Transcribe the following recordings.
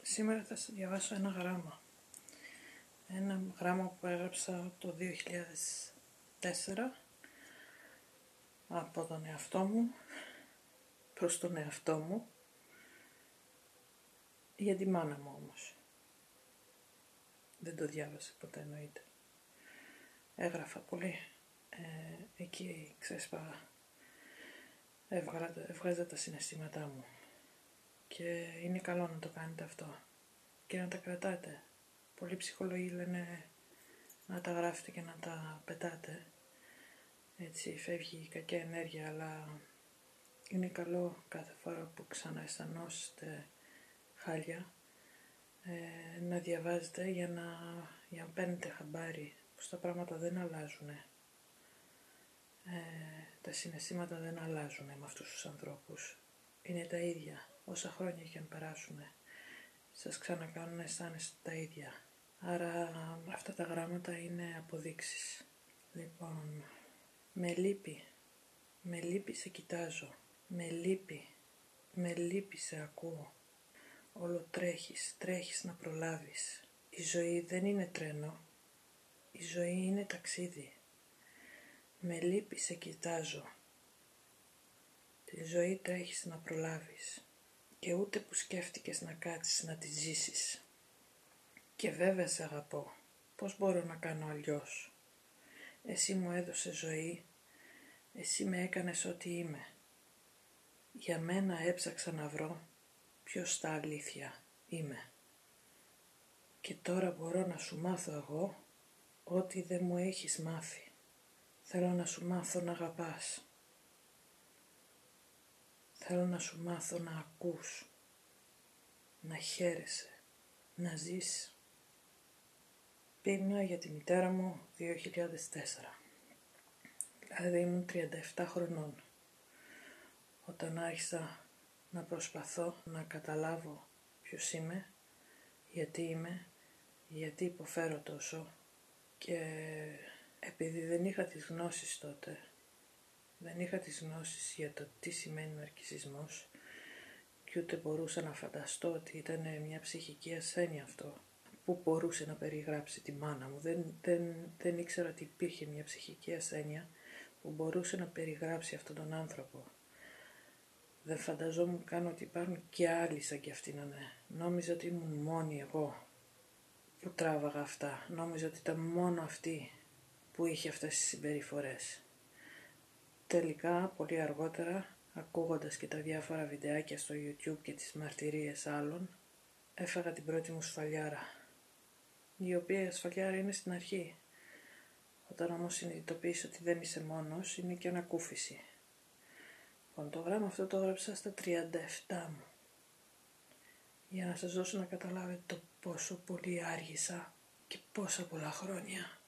Σήμερα θα σας διαβάσω ένα γράμμα. Ένα γράμμα που έγραψα το 2004 από τον εαυτό μου προς τον εαυτό μου, για τη μάνα μου όμως. Δεν το διάβασα ποτέ, εννοείται. Έγραφα πολύ. Εκεί ξέσπαγα. Έβγαζα τα συναισθήματά μου. Και είναι καλό να το κάνετε αυτό. Και να τα κρατάτε. Πολλοί ψυχολόγοι λένε να τα γράφετε και να τα πετάτε. Έτσι φεύγει η κακή ενέργεια, αλλά είναι καλό κάθε φορά που ξανααισθανόσαστε χάλια να διαβάζετε για να παίρνετε χαμπάρι πως τα πράγματα δεν αλλάζουν. Τα συναισθήματα δεν αλλάζουν με αυτούς τους ανθρώπους. Είναι τα ίδια. Όσα χρόνια και αν περάσουν, σας ξανακάνουν να αισθάνεστε τα ίδια. Άρα αυτά τα γράμματα είναι αποδείξεις. Λοιπόν, με λύπη σε κοιτάζω, με λύπη σε ακούω. Όλο τρέχεις να προλάβεις. Η ζωή δεν είναι τρένο, η ζωή είναι ταξίδι. Με λύπη σε κοιτάζω. Τη ζωή τρέχεις να προλάβεις και ούτε που σκέφτηκες να κάτσεις να τη ζήσεις. Και βέβαια σε αγαπώ, πώς μπορώ να κάνω αλλιώς. Εσύ μου έδωσες ζωή, εσύ με έκανες ό,τι είμαι. Για μένα έψαξα να βρω ποιος στα αλήθεια είμαι. Και τώρα μπορώ να σου μάθω εγώ ό,τι δεν μου έχεις μάθει. Θέλω να σου μάθω να αγαπάς. Θέλω να σου μάθω να ακούς, να χαίρεσαι, να ζεις. Πείνα για τη μητέρα μου 2004. Δηλαδή ήμουν 37 χρονών. Όταν άρχισα να προσπαθώ να καταλάβω ποιος είμαι, γιατί υποφέρω τόσο, και επειδή δεν είχα τις γνώσεις τότε, δεν είχα τις γνώσεις για το τι σημαίνει ναρκισσισμός και ούτε μπορούσα να φανταστώ ότι ήταν μια ψυχική ασθένεια αυτό που μπορούσε να περιγράψει τη μάνα μου. Δεν ήξερα ότι υπήρχε μια ψυχική ασθένεια που μπορούσε να περιγράψει αυτόν τον άνθρωπο. Δεν φανταζόμουν καν ότι υπάρχουν και άλλοι σαν κι αυτοί να είναι. Νόμιζα ότι ήμουν μόνη εγώ που τράβαγα αυτά. Νόμιζα ότι ήταν μόνο αυτή που είχε αυτές τις συμπεριφορές. Τελικά, πολύ αργότερα, ακούγοντας και τα διάφορα βιντεάκια στο YouTube και τις μαρτυρίες άλλων, έφαγα την πρώτη μου σφαλιάρα, η οποία σφαλιάρα είναι στην αρχή. Όταν όμως συνειδητοποιείς ότι δεν είσαι μόνος, είναι και ανακούφιση. Λοιπόν, το γράμμα αυτό το έγραψα στα 37 μου, για να σας δώσω να καταλάβετε το πόσο πολύ άργησα και πόσα πολλά χρόνια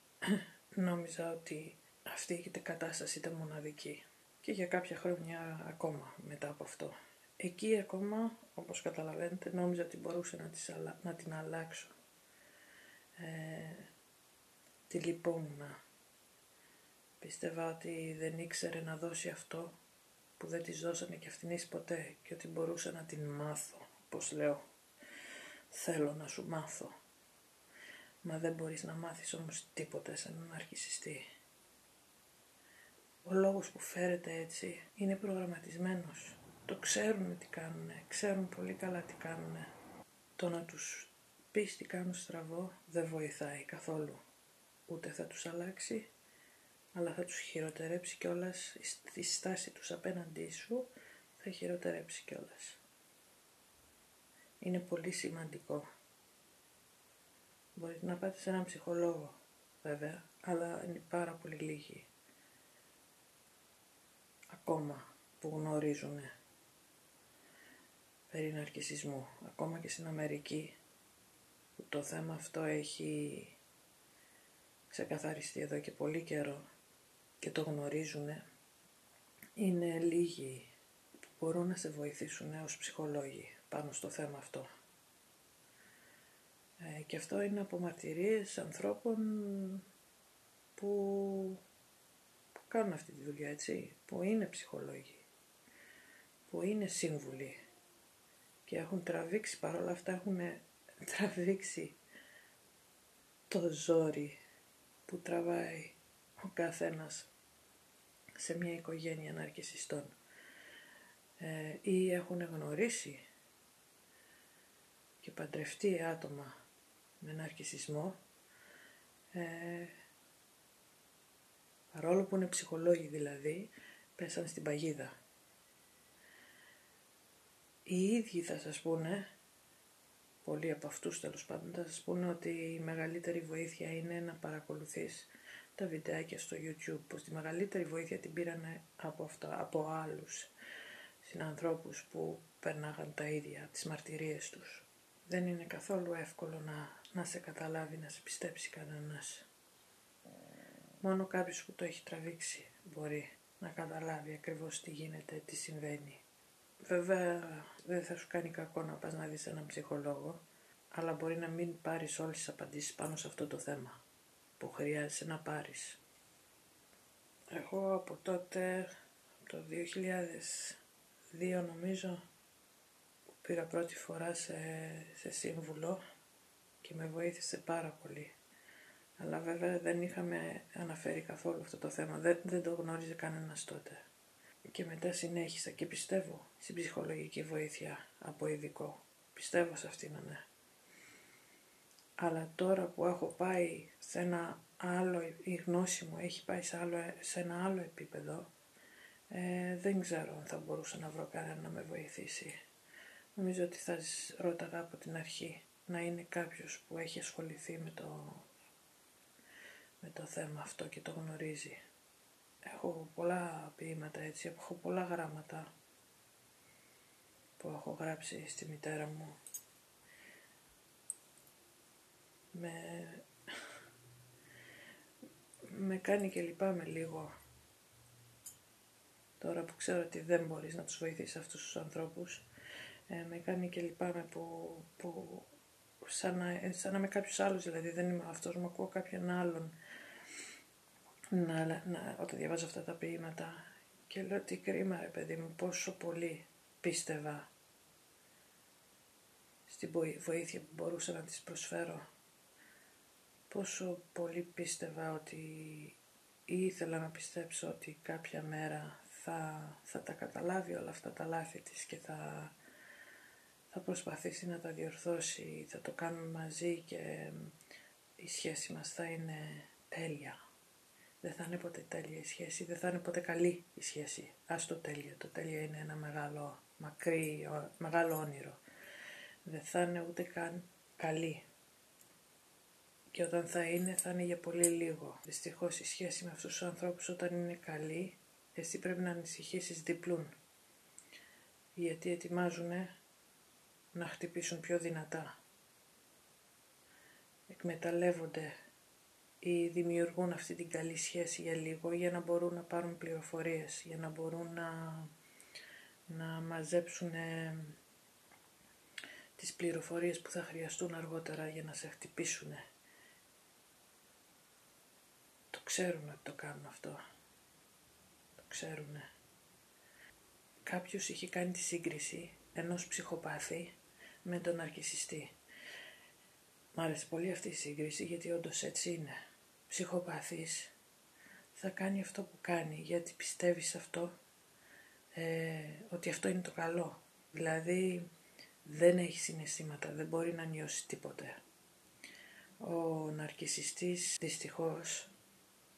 νόμιζα ότι αυτή η κατάσταση ήταν μοναδική. Και για κάποια χρόνια ακόμα μετά από αυτό. Εκεί ακόμα, όπως καταλαβαίνετε, νόμιζα ότι μπορούσα να την αλλάξω. Τη λυπόμουνα. Πίστευα ότι δεν ήξερε να δώσει αυτό που δεν της δώσανε κι αυτήν ποτέ, και ότι μπορούσα να την μάθω, όπως λέω. Θέλω να σου μάθω. Μα δεν μπορείς να μάθεις όμως τίποτα σε έναν ναρκισσιστή. Ο λόγος που φέρεται έτσι είναι προγραμματισμένος. Το ξέρουν τι κάνουνε, ξέρουν πολύ καλά τι κάνουνε. Το να τους πεις τι κάνουν στραβό δεν βοηθάει καθόλου. Ούτε θα τους αλλάξει, αλλά θα τους χειροτερέψει κιόλας. Η στάση τους απέναντί σου θα χειροτερέψει κιόλας. Είναι πολύ σημαντικό. Μπορείτε να πάτε σε έναν ψυχολόγο, βέβαια, αλλά είναι πάρα πολύ λίγοι ακόμα που γνωρίζουν περί ναρκισσισμού. Ακόμα και στην Αμερική, που το θέμα αυτό έχει ξεκαθαριστεί εδώ και πολύ καιρό και το γνωρίζουν, είναι λίγοι που μπορούν να σε βοηθήσουν ως ψυχολόγοι πάνω στο θέμα αυτό. Και αυτό είναι από μαρτυρίες ανθρώπων που κάνουν αυτή τη δουλειά, έτσι, που είναι ψυχολόγοι, που είναι σύμβουλοι και έχουν τραβήξει, παρόλα αυτά έχουν τραβήξει το ζόρι που τραβάει ο καθένας σε μια οικογένεια ναρκισσιστών ή έχουν γνωρίσει και παντρευτεί άτομα με ναρκισσισμό, παρόλο που είναι ψυχολόγοι δηλαδή, πέσαν στην παγίδα. Οι ίδιοι θα σας πούνε, πολλοί από αυτούς τέλος πάντων, θα σας πούνε ότι η μεγαλύτερη βοήθεια είναι να παρακολουθείς τα βιντεάκια στο YouTube, πως τη μεγαλύτερη βοήθεια την πήραν από άλλους συνανθρώπους που περνάγαν τα ίδια, τις μαρτυρίες τους. Δεν είναι καθόλου εύκολο να σε καταλάβει, να σε πιστέψει κανένας. Μόνο κάποιος που το έχει τραβήξει μπορεί να καταλάβει ακριβώς τι γίνεται, τι συμβαίνει. Βέβαια δεν θα σου κάνει κακό να πας να δεις έναν ψυχολόγο, αλλά μπορεί να μην πάρεις όλες τις απαντήσεις πάνω σε αυτό το θέμα που χρειάζεσαι να πάρεις. Εγώ από τότε, το 2002 νομίζω, που πήρα πρώτη φορά σε σύμβουλο και με βοήθησε πάρα πολύ. Αλλά βέβαια δεν είχαμε αναφέρει καθόλου αυτό το θέμα, δεν το γνώριζε κανένας τότε. Και μετά συνέχισα και πιστεύω στην ψυχολογική βοήθεια από ειδικό. Πιστεύω σε αυτήν, ναι. Αλλά τώρα που έχω πάει σε ένα άλλο, η γνώση μου έχει πάει σε ένα άλλο επίπεδο, δεν ξέρω αν θα μπορούσα να βρω κανένα να με βοηθήσει. Νομίζω ότι θα ρώταγα από την αρχή να είναι κάποιος που έχει ασχοληθεί με το θέμα αυτό και το γνωρίζει. Έχω πολλά ποίηματα έτσι, έχω πολλά γράμματα που έχω γράψει στη μητέρα μου. Με κάνει και λυπάμαι λίγο τώρα που ξέρω ότι δεν μπορείς να τους βοηθήσεις αυτούς τους ανθρώπους. Με κάνει και λυπάμαι που σαν να είμαι κάποιος άλλος, δηλαδή δεν είμαι αυτός, μου ακούω κάποιον άλλον όταν διαβάζω αυτά τα ποίηματα και λέω τι κρίμα ρε παιδί μου, πόσο πολύ πίστευα στην βοήθεια που μπορούσα να της προσφέρω, πόσο πολύ πίστευα ότι ή ήθελα να πιστέψω ότι κάποια μέρα θα τα καταλάβει όλα αυτά τα λάθη της και θα προσπαθήσει να τα διορθώσει, θα το κάνουμε μαζί και η σχέση μας θα είναι τέλεια. Δεν θα είναι ποτέ τέλεια η σχέση, δεν θα είναι ποτέ καλή η σχέση. Ας το τέλεια. Το τέλεια είναι ένα μεγάλο όνειρο. Δεν θα είναι ούτε καν καλή. Και όταν θα είναι για πολύ λίγο. Δυστυχώς η σχέση με αυτούς τους ανθρώπους όταν είναι καλή, εσύ πρέπει να ανησυχήσεις διπλούν. Γιατί ετοιμάζουν να χτυπήσουν πιο δυνατά. Εκμεταλλεύονται ή δημιουργούν αυτή την καλή σχέση για λίγο για να μπορούν να πάρουν πληροφορίες, για να μπορούν να μαζέψουν τις πληροφορίες που θα χρειαστούν αργότερα για να σε χτυπήσουν. Το ξέρουν ότι το κάνουν αυτό. Το ξέρουν. Κάποιος είχε κάνει τη σύγκριση ενός ψυχοπάθη με τον ναρκισσιστή. Μ' άρεσε πολύ αυτή η σύγκριση γιατί όντως έτσι είναι. Ψυχοπαθής θα κάνει αυτό που κάνει γιατί πιστεύει σε αυτό, ότι αυτό είναι το καλό. Δηλαδή δεν έχει συναισθήματα, δεν μπορεί να νιώσει τίποτε. Ο ναρκισσιστής δυστυχώς,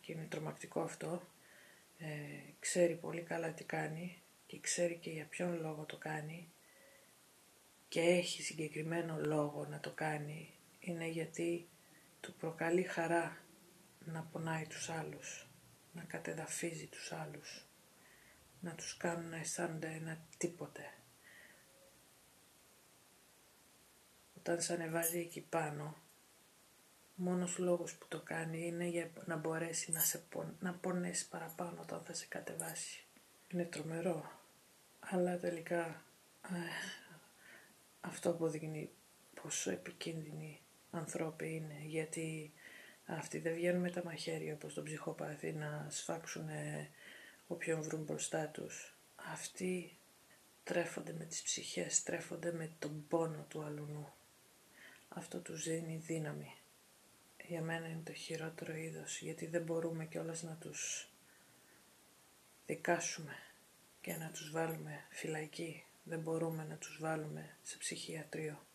και είναι τρομακτικό αυτό, ξέρει πολύ καλά τι κάνει και ξέρει και για ποιον λόγο το κάνει και έχει συγκεκριμένο λόγο να το κάνει. Είναι γιατί του προκαλεί χαρά να πονάει τους άλλους, να κατεδαφίζει τους άλλους, να τους κάνουν να αισθάνονται ένα τίποτε. Όταν σε ανεβάζει εκεί πάνω, μόνος λόγος που το κάνει είναι για να μπορέσει να πονέσει παραπάνω όταν θα σε κατεβάσει. Είναι τρομερό, αλλά τελικά αυτό αποδεικνύει πόσο επικίνδυνοι ανθρώποι είναι, γιατί αυτοί δεν βγαίνουν με τα μαχαίρια όπως τον ψυχοπαθή να σφάξουν όποιον βρουν μπροστά τους. Αυτοί τρέφονται με τις ψυχές, τρέφονται με τον πόνο του αλουνού. αυτό τους δίνει δύναμη. Για μένα είναι το χειρότερο είδος, γιατί δεν μπορούμε κιόλας να τους δικάσουμε και να τους βάλουμε φυλακή. Δεν μπορούμε να τους βάλουμε σε ψυχιατρίο,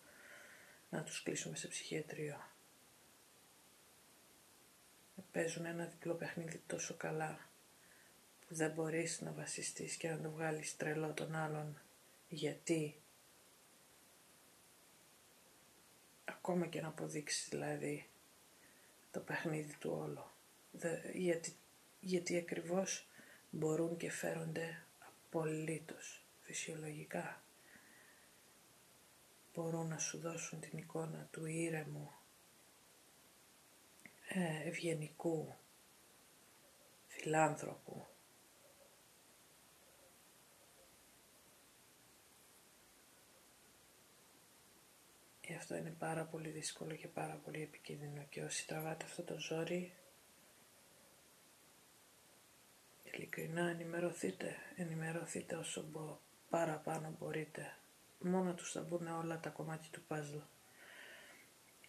να τους κλείσουμε σε ψυχιατρίο. Παίζουν ένα διπλό παιχνίδι τόσο καλά που δεν μπορείς να βασιστείς και να το βγάλεις τρελό τον άλλον, γιατί ακόμα και να αποδείξεις δηλαδή το παιχνίδι του όλο, γιατί ακριβώς μπορούν και φέρονται απολύτως φυσιολογικά. Μπορούν να σου δώσουν την εικόνα του ήρεμου, ευγενικού, φιλάνθρωπου. Γι' αυτό είναι πάρα πολύ δύσκολο και πάρα πολύ επικίνδυνο, και όσοι τραβάτε αυτό το ζόρι, ειλικρινά ενημερωθείτε όσο παραπάνω μπορείτε. Μόνο τους θα μπουν όλα τα κομμάτια του παζλ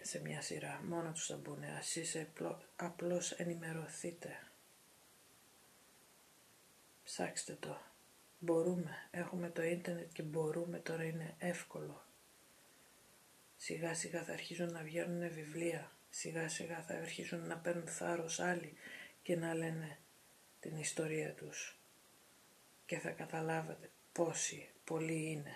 σε μια σειρά, μόνο τους θα μπουν. Εσείς απλώς ενημερωθείτε. Ψάξτε το. Μπορούμε, έχουμε το ίντερνετ και μπορούμε, τώρα είναι εύκολο. Σιγά σιγά θα αρχίζουν να βγαίνουν βιβλία, σιγά σιγά θα αρχίζουν να παίρνουν θάρρος άλλοι και να λένε την ιστορία τους, και θα καταλάβετε πόσοι πολλοί είναι.